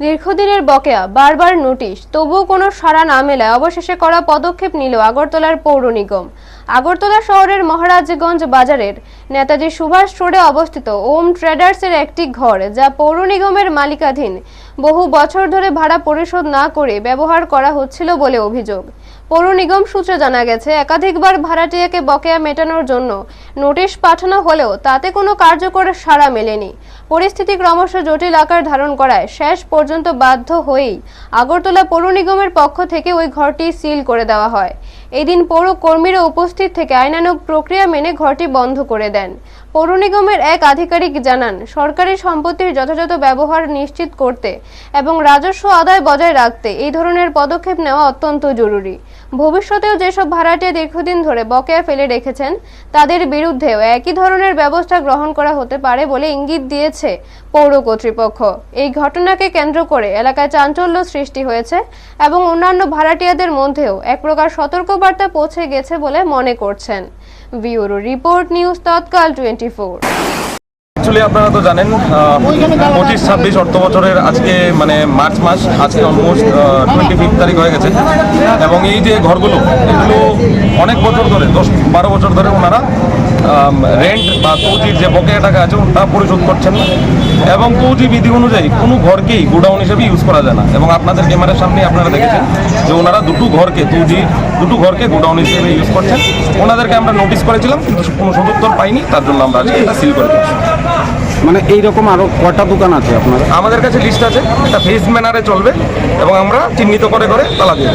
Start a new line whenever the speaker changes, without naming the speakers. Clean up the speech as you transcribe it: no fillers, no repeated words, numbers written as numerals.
দীর্ঘদিনের বকেয়া, বারবার নোটিশ, তবুও কোনো সাড়া না মেলায় অবশেষে কড়া পদক্ষেপ নিল আগরতলার পৌর নিগম। আগরতলা শহরের মহারাজগঞ্জ বাজারের নেতাজি সুভাষ রোডে অবস্থিত ওম ট্রেডার্সের একটি ঘর, যা পৌর নিগমের মালিকানাধীন, বহু বছর ধরে ভাড়া পরিশোধ না করে ব্যবহার করা হচ্ছিল বলে অভিযোগ। পৌর নিগম সূত্রে জানা গেছে, একাধিকবার ভাড়াটিয়াকে বকেয়া মেটানোর জন্য নোটিশ পাঠানো হলেও তাতে কোনো কার্যকর সাড়া মেলেনি। পরিস্থিতি ক্রমশ জটিল আকার ধারণ করায় শেষ পর্যন্ত বাধ্য হয়েই আগরতলা পৌর নিগমের পক্ষ থেকে ওই ঘরটি সিল করে দেওয়া হয়। এদিন পৌর কর্মীরা উপস্থিত থেকে আইনানুগ প্রক্রিয়া মেনে ঘরটি বন্ধ করে দেন। পৌর নিগমের এক আধিকারিক জানান, সরকারি সম্পত্তির যথাযথ ব্যবহার নিশ্চিত করতে এবং রাজস্ব আদায় বজায় রাখতে এই ধরনের পদক্ষেপ নেওয়া অত্যন্ত জরুরি। ভবিষ্যতেও যেসব ভাড়াটিয়া দীর্ঘদিন ধরে বকেয়া ফেলে রেখেছেন, তাদের বিরুদ্ধেও একই ধরনের ব্যবস্থা গ্রহণ করা হতে পারে বলে ইঙ্গিত দিয়েছে পৌর কর্তৃপক্ষ। এই ঘটনাকে কেন্দ্র করে এলাকায় চাঞ্চল্য সৃষ্টি হয়েছে এবং অন্যান্য ভাড়াটিয়াদের মধ্যেও এক প্রকার সতর্কবার্তা পৌঁছে গেছে বলে মনে করছেন। ব্যুরো রিপোর্ট, নিউজ তৎকাল 24।
অ্যাকচুয়ালি আপনারা তো জানেন 25-26 অর্থ বছরের আজকে মার্চ মাস, আজকে অলমোস্ট 25 তারিখ হয়ে গেছে এবং এই যে ঘরগুলো, এগুলো অনেক বছর ধরে 10-12 বছর ধরে ওনারা রেন্ট বা তৌজির যে বকেয়া টাকা আছে ওটা পরিশোধ করছেন না এবং তৌজি বিধি অনুযায়ী কোনো ঘরকেই গোডাউন হিসেবে ইউজ করা যায় না। এবং আপনাদের ক্যামেরার সামনে আপনারা দেখেছেন যে ওনারা দুটো ঘরকে গোডাউন হিসেবে ইউজ করছেন। ওনাদেরকে আমরা নোটিশ করেছিলাম কিন্তু কোনো সদুত্তর পাইনি, তার জন্য আমরা আজকে এটা সিল করে দিচ্ছি।
এইরকম আরো কটা দোকান আছে আপনার?
আমাদের কাছে লিস্ট আছে, এটা ফেজ ম্যানারে চলবে এবং আমরা চিহ্নিত করে তালা দিয়ে